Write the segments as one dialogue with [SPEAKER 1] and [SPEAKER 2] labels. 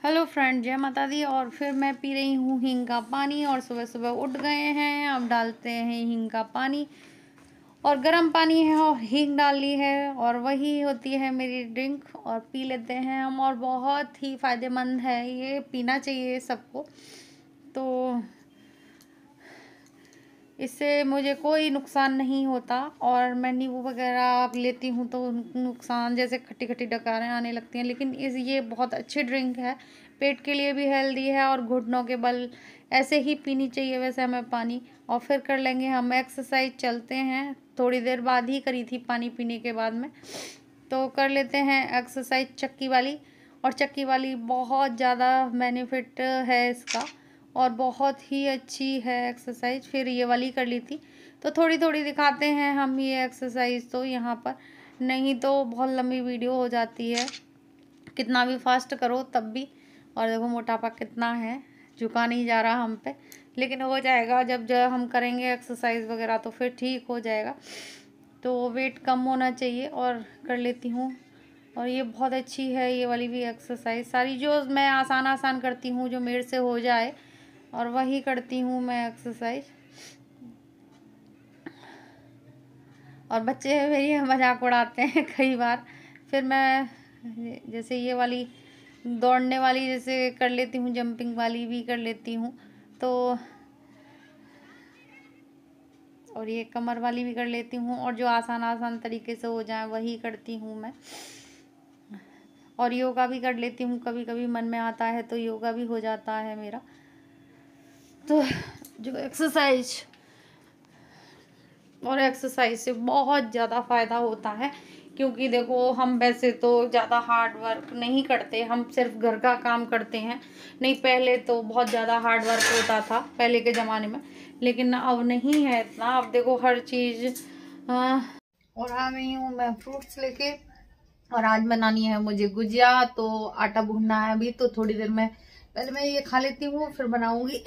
[SPEAKER 1] Hello friend, जय माता दी। और फिर मैं पी रही हूँ हींग का पानी। और सुबह सुबह उठ गए हैं, अब डालते हैं हींग का पानी। और गर्म पानी है और हींग डाल ली है और वही होती है मेरी ड्रिंक। और पी लेते हैं हम। और बहुत ही फ़ायदेमंद है, ये पीना चाहिए सबको। तो इससे मुझे कोई नुकसान नहीं होता। और मैं नींबू वगैरह लेती हूँ तो नुकसान जैसे खट्टी खट्टी डकारें आने लगती हैं, लेकिन ये बहुत अच्छी ड्रिंक है, पेट के लिए भी हेल्दी है। और घुटनों के बल ऐसे ही पीनी चाहिए वैसे हमें पानी। और फिर कर लेंगे हम एक्सरसाइज, चलते हैं। थोड़ी देर बाद ही करी थी पानी पीने के बाद में। तो कर लेते हैं एक्सरसाइज चक्की वाली। और चक्की वाली बहुत ज़्यादा बेनिफिट है इसका, और बहुत ही अच्छी है एक्सरसाइज। फिर ये वाली कर ली थी। तो थोड़ी थोड़ी दिखाते हैं हम ये एक्सरसाइज, तो यहाँ पर नहीं तो बहुत लंबी वीडियो हो जाती है, कितना भी फास्ट करो तब भी। और देखो मोटापा कितना है, झुका नहीं जा रहा हम पे, लेकिन हो जाएगा जब हम करेंगे एक्सरसाइज वगैरह तो फिर ठीक हो जाएगा। तो वेट कम होना चाहिए और कर लेती हूँ। और ये बहुत अच्छी है ये वाली भी एक्सरसाइज। सारी जो मैं आसान आसान करती हूँ, जो मेरे से हो जाए, और वही करती हूँ मैं एक्सरसाइज। और बच्चे मेरी मजाक उड़ाते हैं कई बार। फिर मैं जैसे ये वाली दौड़ने वाली जैसे कर लेती हूँ, जंपिंग वाली भी कर लेती हूँ। तो और ये कमर वाली भी कर लेती हूँ। और जो आसान आसान तरीके से हो जाए वही करती हूँ मैं। और योगा भी कर लेती हूँ, कभी कभी मन में आता है तो योगा भी हो जाता है मेरा। तो जो एक्सरसाइज से बहुत ज़्यादा फ़ायदा होता है। क्योंकि देखो हम वैसे तो ज़्यादा हार्ड वर्क नहीं करते, हम सिर्फ घर का काम करते हैं। नहीं, पहले तो बहुत ज़्यादा हार्ड वर्क होता था पहले के ज़माने में, लेकिन अब नहीं है इतना। अब देखो हर चीज़। और आ गई हूँ मैं फ्रूट्स लेके। और आज बनानी है मुझे गुजिया, तो आटा भूनना है अभी। तो थोड़ी देर में पहले मैं ये खा लेती हूँ, फिर बनाऊंगी।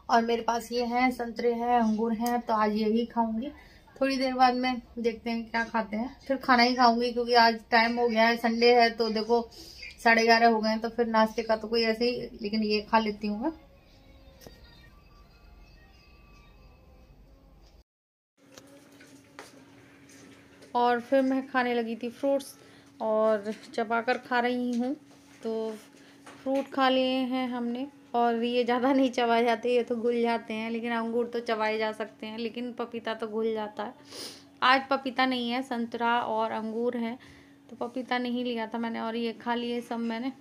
[SPEAKER 1] और मेरे पास ये हैं, संतरे हैं, अंगूर हैं, तो आज यही खाऊंगी। थोड़ी देर बाद में देखते हैं क्या खाते हैं, फिर खाना ही खाऊंगी। क्योंकि आज टाइम हो गया है, संडे है, तो देखो 11:30 हो गए हैं। तो फिर नाश्ते का तो कोई ऐसे ही, लेकिन ये खा लेती हूँ मैं। और फिर मैं खाने लगी थी फ्रूट्स, और चबा कर खा रही हूँ। तो फ्रूट खा लिए हैं हमने। और ये ज़्यादा नहीं चबाए जाते, ये तो घुल जाते हैं। लेकिन अंगूर तो चबाए जा सकते हैं, लेकिन पपीता तो घुल जाता है। आज पपीता नहीं है, संतरा और अंगूर है, तो पपीता नहीं लिया था मैंने। और ये खा लिए सब मैंने।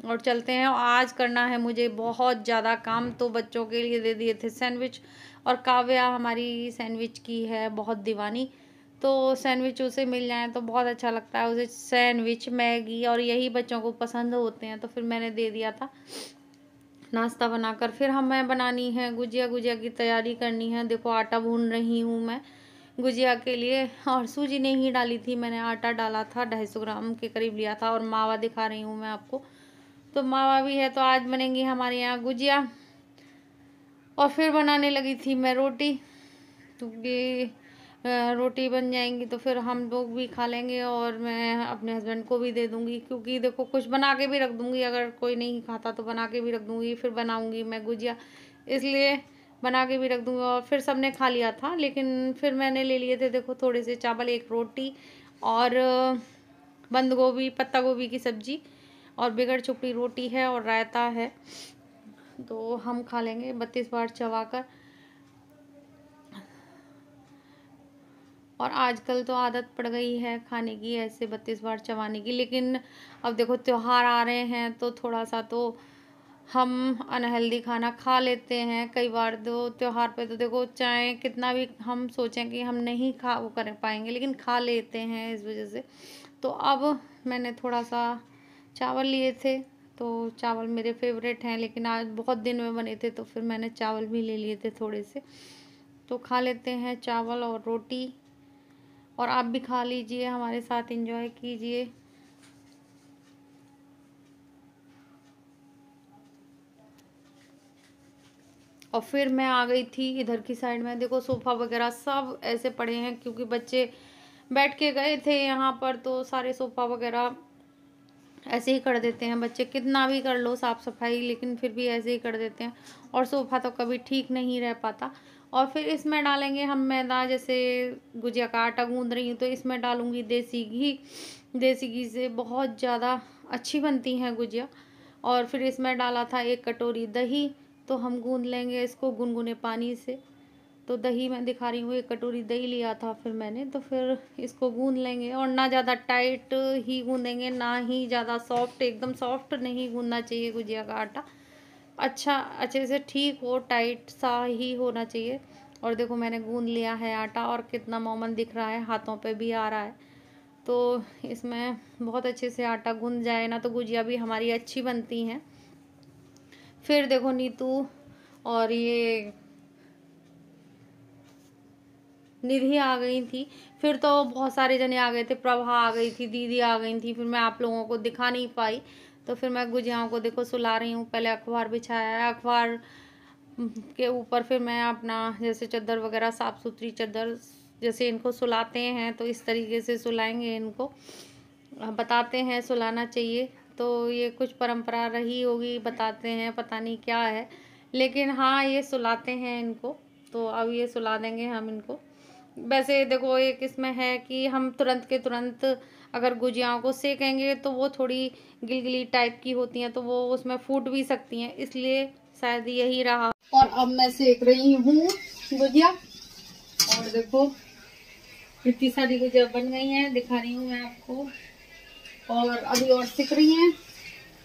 [SPEAKER 1] और चलते हैं। आज करना है मुझे बहुत ज़्यादा काम, तो बच्चों के लिए दे दिए थे सैंडविच। और काव्या हमारी सैंडविच की है बहुत दीवानी, तो सैंडविच उसे मिल जाए तो बहुत अच्छा लगता है उसे। सैंडविच, मैगी, और यही बच्चों को पसंद होते हैं, तो फिर मैंने दे दिया था नाश्ता बनाकर। फिर हमें बनानी है गुजिया, गुजिया की तैयारी करनी है। देखो आटा भून रही हूँ मैं गुजिया के लिए। और सूजी नहीं डाली थी मैंने, आटा डाला था, 250 ग्राम के करीब लिया था। और मावा दिखा रही हूँ मैं आपको, तो मावा भी है। तो आज बनेंगी हमारे यहाँ गुजिया। और फिर बनाने लगी थी मैं रोटी, क्योंकि रोटी बन जाएंगी तो फिर हम लोग भी खा लेंगे। और मैं अपने हस्बैंड को भी दे दूँगी, क्योंकि देखो कुछ बना के भी रख दूँगी, अगर कोई नहीं खाता तो बना के भी रख दूँगी। फिर बनाऊँगी मैं गुजिया, इसलिए बना के भी रख दूँगी। और फिर सबने खा लिया था, लेकिन फिर मैंने ले लिए थे देखो थोड़े से चावल, एक रोटी, और बंद गोभी, पत्ता गोभी की सब्जी, और बिगड़ छुपड़ी रोटी है, और रायता है। तो हम खा लेंगे 32 बार चबा कर। और आजकल तो आदत पड़ गई है खाने की ऐसे 32 बार चबाने की। लेकिन अब देखो त्योहार आ रहे हैं, तो थोड़ा सा तो हम अनहेल्दी खाना खा लेते हैं कई बार। तो त्योहार पे तो देखो चाहे कितना भी हम सोचें कि हम नहीं वो कर पाएंगे, लेकिन खा लेते हैं इस वजह से। तो अब मैंने थोड़ा सा चावल लिए थे, तो चावल मेरे फेवरेट हैं, लेकिन आज बहुत दिन में बने थे, तो फिर मैंने चावल भी ले लिए थे थोड़े से। तो खा लेते हैं चावल और रोटी। और आप भी खा लीजिए, हमारे साथ एंजॉय कीजिए। और फिर मैं आ गई थी इधर की साइड में। देखो सोफ़ा वगैरह सब ऐसे पड़े हैं, क्योंकि बच्चे बैठ के गए थे यहाँ पर, तो सारे सोफ़ा वगैरह ऐसे ही कर देते हैं बच्चे, कितना भी कर लो साफ़ सफाई लेकिन फिर भी ऐसे ही कर देते हैं, और सोफ़ा तो कभी ठीक नहीं रह पाता। और फिर इसमें डालेंगे हम मैदा, जैसे गुजिया का आटा गूंद रही हूँ तो इसमें डालूँगी देसी घी। देसी घी से बहुत ज़्यादा अच्छी बनती हैं गुजिया। और फिर इसमें डाला था 1 कटोरी दही, तो हम गूंद लेंगे इसको गुनगुने पानी से। तो दही मैं दिखा रही हूँ, 1 कटोरी दही लिया था फिर मैंने, तो फिर इसको गूंद लेंगे। और ना ज़्यादा टाइट ही गूंदेंगे, ना ही ज़्यादा सॉफ्ट, एकदम सॉफ्ट नहीं गूंदना चाहिए गुजिया का आटा। अच्छा, अच्छे से ठीक हो, टाइट सा ही होना चाहिए। और देखो मैंने गूंद लिया है आटा, और कितना मोमन दिख रहा है, हाथों पे भी आ रहा है। तो इसमें बहुत अच्छे से आटा गूंद जाए ना तो गुजिया भी हमारी अच्छी बनती हैं। फिर देखो नीतू और ये निधि आ गई थी, फिर तो बहुत सारे जने आ गए थे, प्रभा आ गई थी, दीदी आ गई थी, फिर मैं आप लोगों को दिखा नहीं पाई। तो फिर मैं गुजियाओं को देखो सुला रही हूँ। पहले अखबार बिछाया है, अखबार के ऊपर फिर मैं अपना जैसे चादर वगैरह, साफ़ सुथरी चादर, जैसे इनको सुलाते हैं तो इस तरीके से सुलाएंगे इनको, बताते हैं सुलाना चाहिए। तो ये कुछ परंपरा रही होगी, बताते हैं, पता नहीं क्या है, लेकिन हाँ ये सुलाते हैं इनको। तो अब ये सुला देंगे हम इनको। वैसे देखो एक इसमें है कि हम तुरंत के तुरंत अगर गुजियाओं को सेकेंगे तो वो थोड़ी गिलगिली टाइप की होती हैं, तो वो उसमें फूट भी सकती हैं, इसलिए शायद यही रहा। और अब मैं सेक रही हूँ गुजिया, और देखो इतनी सारी गुजिया बन गई हैं, दिखा रही हूँ मैं आपको। और अभी और सिक रही हैं,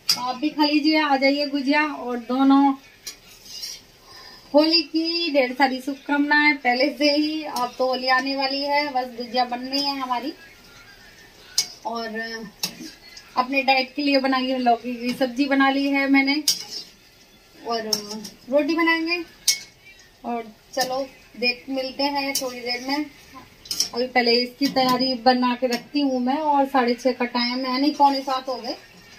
[SPEAKER 1] तो आप भी खा लीजिए, आ जाइए गुजिया। और दोनों होली की ढेर सारी शुभकामनाएं पहले से ही। अब तो होली आने वाली है, बस गुजिया बन रही है हमारी। और अपने डाइट के लिए बनाई है, लौकी की सब्जी बना ली है मैंने, और रोटी बनाएंगे। और चलो मिलते हैं थोड़ी देर में। अभी पहले इसकी तैयारी बना के रखती हूँ मैं, और 6:30 का टाइम है, नहीं 6:45 हो गए,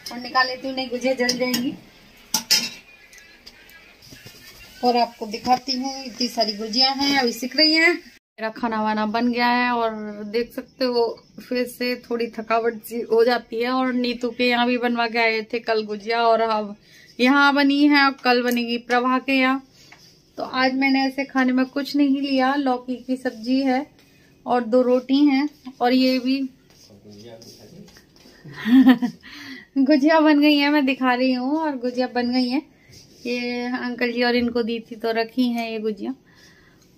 [SPEAKER 1] और निकाल लेती हूँ, नहीं गुजिया जल जाएंगी। और आपको दिखाती हूँ, इतनी सारी गुजिया हैं, अभी सिक रही हैं। मेरा खाना वाना बन गया है, और देख सकते हो फिर से थोड़ी थकावट सी हो जाती है। और नीतू के यहाँ भी बनवा के आए थे कल गुजिया, और अब यहाँ बनी है, अब कल बनेगी प्रभा के यहाँ। तो आज मैंने ऐसे खाने में कुछ नहीं लिया, लौकी की सब्जी है और 2 रोटी हैं, और ये भी गुजिया बन गई है, मैं दिखा रही हूँ, और गुजिया बन गई है। ये अंकल जी और इनको दी थी तो रखी हैं ये गुजिया,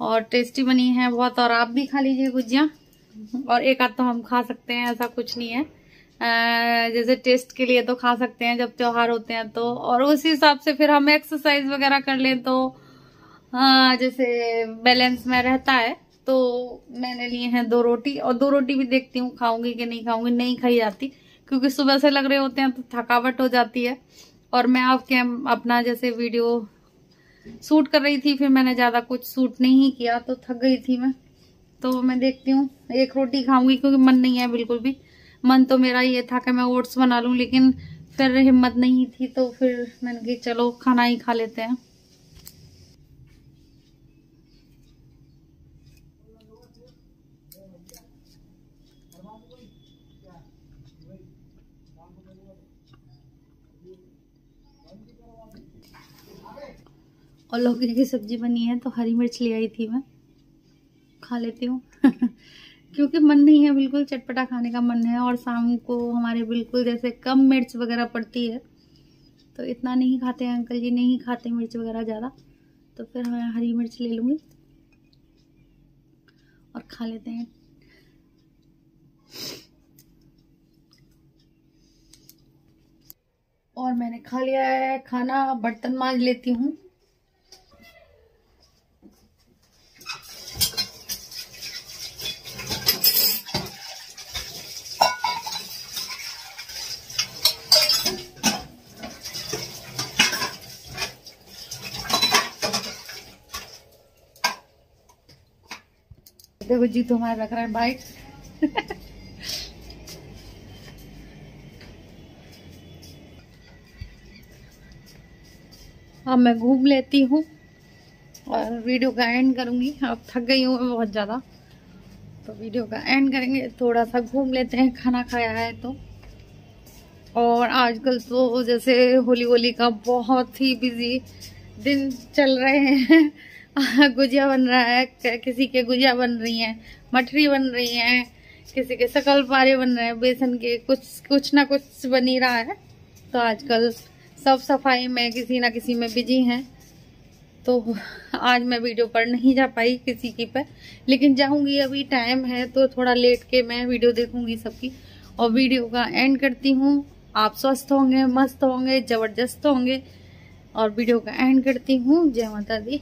[SPEAKER 1] और टेस्टी बनी है बहुत। और आप भी खा लीजिए गुजिया, और एक आध तो हम खा सकते हैं, ऐसा कुछ नहीं है। जैसे टेस्ट के लिए तो खा सकते हैं जब त्योहार होते हैं तो, और उसी हिसाब से फिर हम एक्सरसाइज वगैरह कर लें तो जैसे बैलेंस में रहता है। तो मैंने लिए हैं 2 रोटी, और 2 रोटी भी देखती हूँ खाऊंगी कि नहीं खाऊंगी, नहीं खाई जाती क्योंकि सुबह से लग रहे होते हैं तो थकावट हो जाती है। और मैं आपके अपना जैसे वीडियो शूट कर रही थी, फिर मैंने ज्यादा कुछ शूट नहीं किया तो थक गई थी मैं। तो मैं देखती हूँ 1 रोटी खाऊंगी, क्योंकि मन नहीं है बिल्कुल भी। मन तो मेरा ये था कि मैं ओट्स बना लूं, लेकिन फिर हिम्मत नहीं थी, तो फिर मैंने कहा चलो खाना ही खा लेते हैं। और लौकी की सब्जी बनी है तो हरी मिर्च ले आई थी मैं, खा लेती हूँ क्योंकि मन नहीं है, बिल्कुल चटपटा खाने का मन है। और शाम को हमारे बिल्कुल जैसे कम मिर्च वगैरह पड़ती है, तो इतना नहीं खाते हैं अंकल जी, नहीं खाते मिर्च वगैरह ज़्यादा, तो फिर मैं हरी मिर्च ले लूँगी और खा लेते हैं। और मैंने खा लिया है खाना, बर्तन मांज लेती हूँ। देखो जी तो हमारा रख रहा है बाइक अब मैं घूम लेती हूँ और वीडियो का एंड करूंगी। अब थक गई हूँ मैं बहुत ज़्यादा, तो वीडियो का एंड करेंगे, थोड़ा सा घूम लेते हैं, खाना खाया है तो। और आजकल तो जैसे होली का बहुत ही बिजी दिन चल रहे हैं। गुजिया बन रहा है, किसी के गुजिया बन रही हैं, मठरी बन रही हैं, किसी के शकल पारे बन रहे हैं, बेसन के कुछ ना कुछ बन ही रहा है। तो आजकल सब सफाई में किसी ना किसी में बिजी हैं। तो आज मैं वीडियो पर नहीं जा पाई किसी की पे, लेकिन जाऊंगी, अभी टाइम है तो थोड़ा लेट के मैं वीडियो देखूंगी सबकी और वीडियो का एंड करती हूँ। आप स्वस्थ होंगे, मस्त होंगे, जबरदस्त होंगे और वीडियो का एंड करती हूँ। जय माता दी।